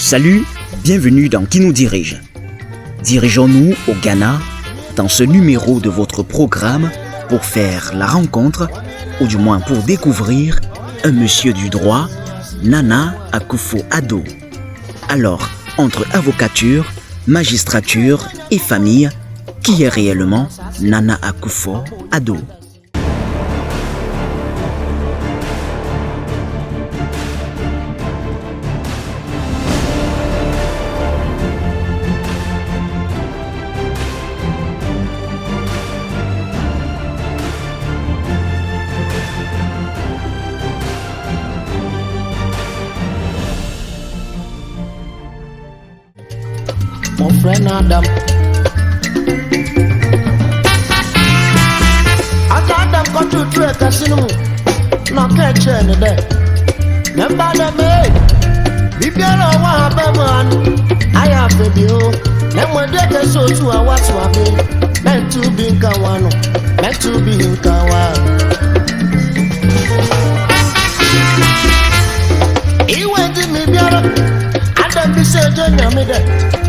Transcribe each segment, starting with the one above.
Salut, bienvenue dans Qui nous dirige. Dirigeons-nous au Ghana dans ce numéro de votre programme pour faire la rencontre, ou du moins pour découvrir un monsieur du droit, Nana Akufo-Addo. Alors, entre avocature, magistrature et famille, qui est réellement Nana Akufo-Addo? Mon frère Adam. Adam got to trek a casino. No catch any day. Remember the maid. Bibiano wa beman. I have video. Then when they get so to a what's wabi. Meant to be in Kawano. Meant to be in Kawano. He went in me, Biano. Adam be said, Johnny, me.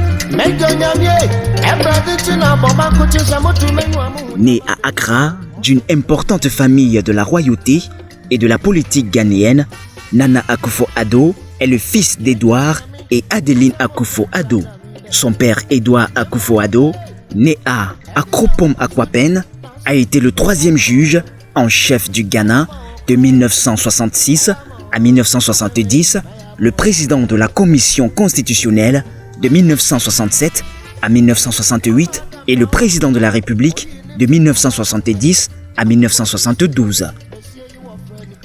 Né à Accra, d'une importante famille de la royauté et de la politique ghanéenne, Nana Akufo-Addo est le fils d'Edouard et Adeline Akufo-Addo. Son père Edouard Akufo-Addo, né à Akropom-Akwapen, a été le troisième juge en chef du Ghana de 1966 à 1970, le président de la commission constitutionnelle de 1967 à 1968 et le président de la République de 1970 à 1972.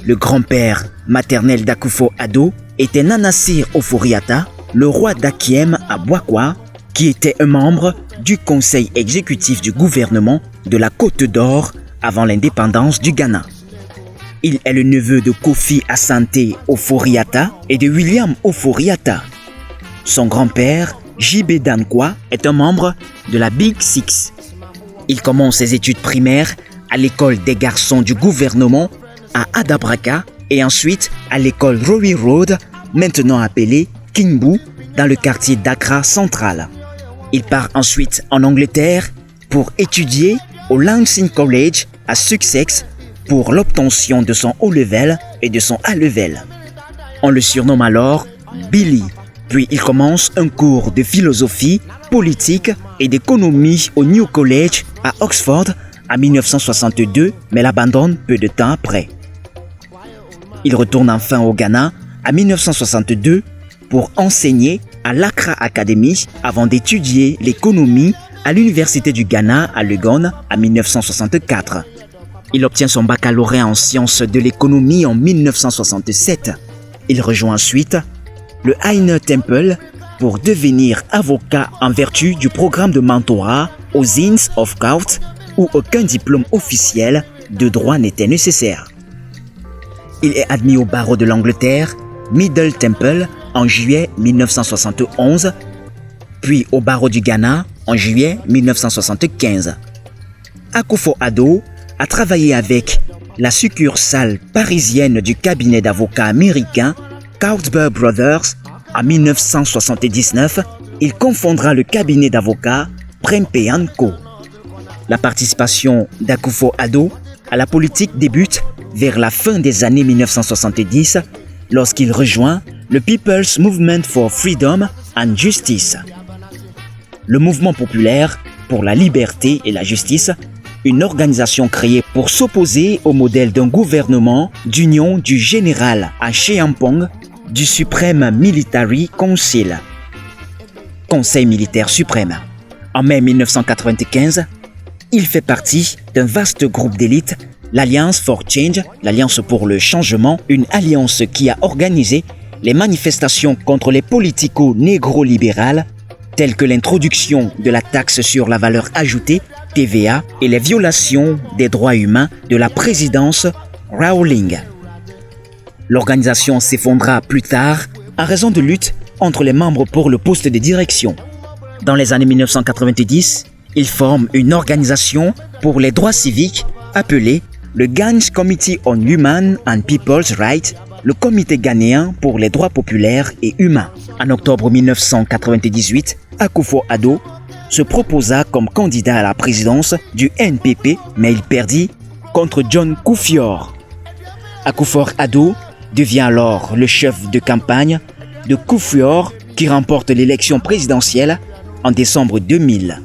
Le grand-père maternel d'Akufo-Addo était Nanassir Ofori-Atta, le roi d'Akiem à Boakwa, qui était un membre du conseil exécutif du gouvernement de la Côte d'Or avant l'indépendance du Ghana. Il est le neveu de Kofi Asante Ofori-Atta et de William Ofori-Atta. Son grand-père, J.B. Dankwa, est un membre de la Big Six. Il commence ses études primaires à l'école des garçons du gouvernement à Adabraka et ensuite à l'école Rowie Road, maintenant appelée Kingbu, dans le quartier d'Accra central. Il part ensuite en Angleterre pour étudier au Lancing College à Sussex pour l'obtention de son O-level et de son A-level. On le surnomme alors Billy. Puis il commence un cours de philosophie, politique et d'économie au New College à Oxford en 1962, mais l'abandonne peu de temps après. Il retourne enfin au Ghana en 1962 pour enseigner à l'Accra Academy avant d'étudier l'économie à l'Université du Ghana à Legon en 1964. Il obtient son baccalauréat en sciences de l'économie en 1967. Il rejoint ensuite le Aina Temple pour devenir avocat en vertu du programme de mentorat aux Inns of Court où aucun diplôme officiel de droit n'était nécessaire. Il est admis au barreau de l'Angleterre, Middle Temple, en juillet 1971, puis au barreau du Ghana en juillet 1975. Akufo-Addo a travaillé avec la succursale parisienne du cabinet d'avocats américain Carlsberg Brothers. En 1979, il confondera le cabinet d'avocats Prempeh & Co. La participation d'Akufo-Addo à la politique débute vers la fin des années 1970 lorsqu'il rejoint le People's Movement for Freedom and Justice. Le mouvement populaire pour la liberté et la justice, une organisation créée pour s'opposer au modèle d'un gouvernement d'union du général Acheampong du Supreme Military Council, Conseil militaire suprême. En mai 1995, il fait partie d'un vaste groupe d'élite, l'Alliance for Change, l'Alliance pour le changement, une alliance qui a organisé les manifestations contre les politico-négro-libérales, telles que l'introduction de la taxe sur la valeur ajoutée, TVA, et les violations des droits humains de la présidence Rawling. L'organisation s'effondra plus tard en raison de luttes entre les membres pour le poste de direction. Dans les années 1990, il forme une organisation pour les droits civiques appelée le Ghan's Committee on Human and People's Rights, le Comité ghanéen pour les droits populaires et humains. En octobre 1998, Akufo-Addo se proposa comme candidat à la présidence du NPP, mais il perdit contre John Kufuor. Akufo-Addo devient alors le chef de campagne de Kufuor qui remporte l'élection présidentielle en décembre 2000.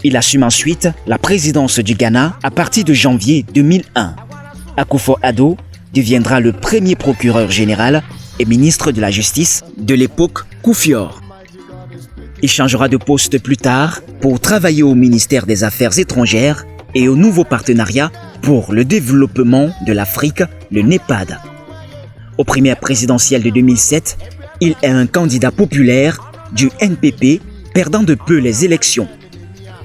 Il assume ensuite la présidence du Ghana à partir de janvier 2001. Akufo-Addo deviendra le premier procureur général et ministre de la Justice de l'époque Kufuor. Il changera de poste plus tard pour travailler au ministère des Affaires étrangères et au nouveau partenariat pour le développement de l'Afrique, le NEPAD. Aux primaires présidentielles de 2007, il est un candidat populaire du NPP, perdant de peu les élections.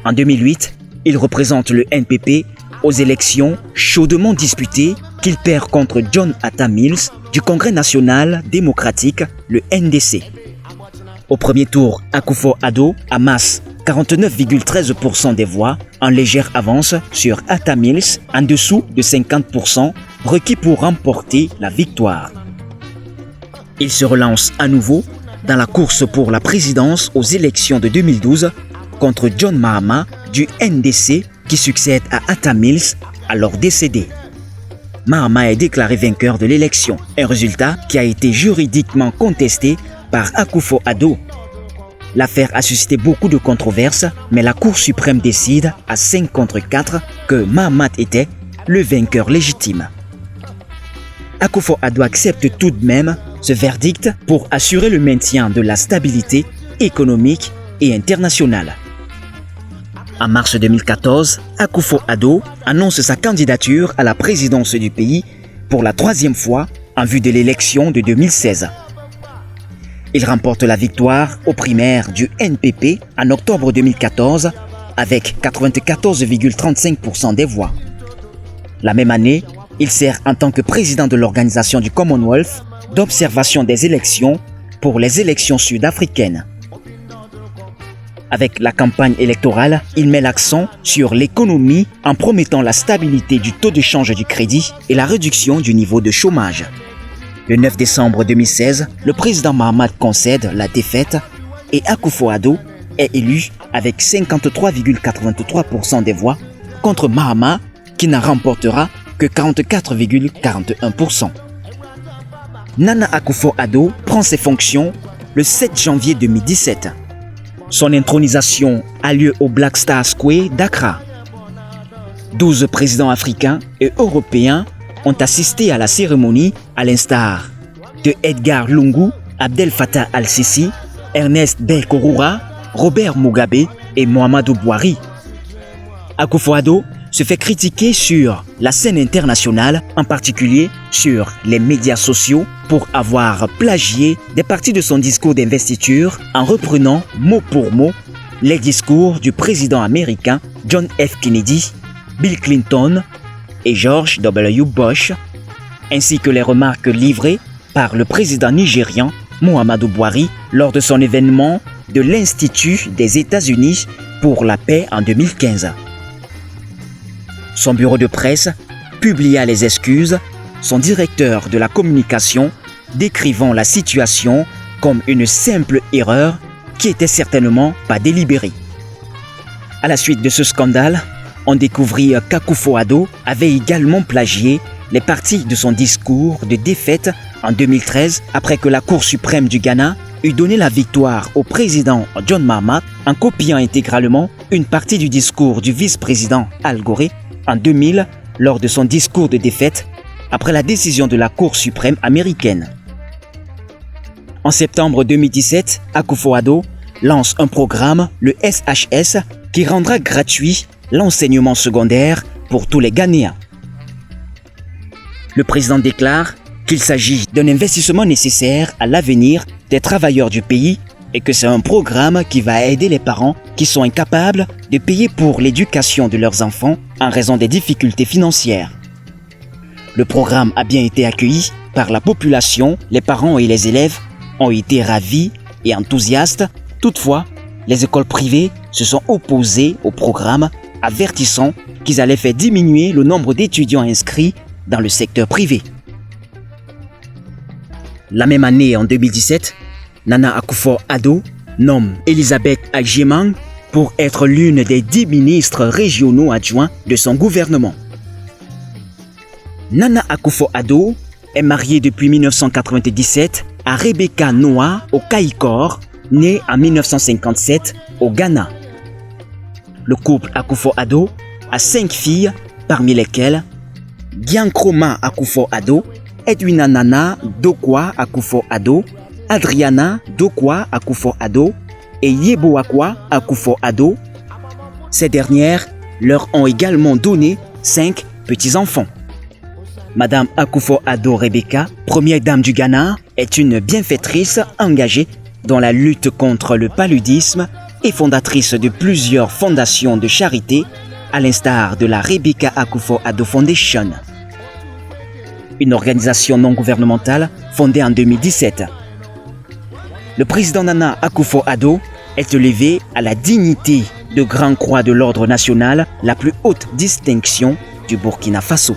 En 2008, il représente le NPP aux élections chaudement disputées qu'il perd contre John Atta Mills du Congrès national démocratique, le NDC. Au premier tour, Akufo-Addo amasse 49,13% des voix, en légère avance sur Atta Mills, en dessous de 50% requis pour remporter la victoire. Il se relance à nouveau dans la course pour la présidence aux élections de 2012 contre John Mahama du NDC qui succède à Atta Mills, alors décédé. Mahama est déclaré vainqueur de l'élection, un résultat qui a été juridiquement contesté par Akufo-Addo. L'affaire a suscité beaucoup de controverses, mais la Cour suprême décide à 5 contre 4 que Mahama était le vainqueur légitime. Akufo-Addo accepte tout de même ce verdict pour assurer le maintien de la stabilité économique et internationale. En mars 2014, Akufo-Addo annonce sa candidature à la présidence du pays pour la 3e fois en vue de l'élection de 2016. Il remporte la victoire aux primaires du NPP en octobre 2014 avec 94,35% des voix. La même année, il sert en tant que président de l'organisation du Commonwealth d'observation des élections pour les élections sud-africaines. Avec la campagne électorale, il met l'accent sur l'économie en promettant la stabilité du taux de change du crédit et la réduction du niveau de chômage. Le 9 décembre 2016, le président Mahama concède la défaite et Akufo-Addo est élu avec 53,83% des voix contre Mahama qui n'en remportera que 44,41%. Nana Akufo-Addo prend ses fonctions le 7 janvier 2017. Son intronisation a lieu au Black Star Square d'Accra. 12 présidents africains et européens ont assisté à la cérémonie à l'instar de Edgar Lungu, Abdel Fattah al-Sisi, Ernest Bai Koroma, Robert Mugabe et Muhammadu Buhari. Akufo-Addo se fait critiquer sur la scène internationale, en particulier sur les médias sociaux, pour avoir plagié des parties de son discours d'investiture en reprenant mot pour mot les discours du président américain John F. Kennedy, Bill Clinton et George W. Bush, ainsi que les remarques livrées par le président nigérian Muhammadu Buhari lors de son événement de l'Institut des États-Unis pour la paix en 2015. Son bureau de presse publia les excuses, son directeur de la communication décrivant la situation comme une simple erreur qui était certainement pas délibérée. À la suite de ce scandale, on découvrit qu'Akufo-Addo avait également plagié les parties de son discours de défaite en 2013 après que la Cour suprême du Ghana eut donné la victoire au président John Mahama en copiant intégralement une partie du discours du vice-président Al Gore en 2000 lors de son discours de défaite après la décision de la Cour suprême américaine. En septembre 2017, Akufo-Addo lance un programme, le SHS, qui rendra gratuit l'enseignement secondaire pour tous les Ghanéens. Le président déclare qu'il s'agit d'un investissement nécessaire à l'avenir des travailleurs du pays et que c'est un programme qui va aider les parents qui sont incapables de payer pour l'éducation de leurs enfants en raison des difficultés financières. Le programme a bien été accueilli par la population, les parents et les élèves ont été ravis et enthousiastes. Toutefois, les écoles privées se sont opposées au programme, avertissant qu'ils allaient faire diminuer le nombre d'étudiants inscrits dans le secteur privé. La même année, en 2017, Nana Akufo-Addo nomme Elisabeth Agyemang pour être l'une des 10 ministres régionaux adjoints de son gouvernement. Nana Akufo-Addo est mariée depuis 1997 à Rebecca Noah Okaïkor, née en 1957 au Ghana. Le couple Akufo-Addo a 5 filles, parmi lesquelles Giankroma Akufo-Addo, Edwina Nana Dokwa Akufo-Addo, Adriana Dokwa Akufo-Addo et Yeboakwa Akufo-Addo. Ces dernières leur ont également donné 5 petits-enfants. Madame Akufo-Addo Rebecca, première dame du Ghana, est une bienfaitrice engagée dans la lutte contre le paludisme et fondatrice de plusieurs fondations de charité, à l'instar de la Rebecca Akufo-Addo Foundation, une organisation non gouvernementale fondée en 2017. Le président Nana Akufo-Addo est élevé à la dignité de Grand Croix de l'Ordre national, la plus haute distinction du Burkina Faso.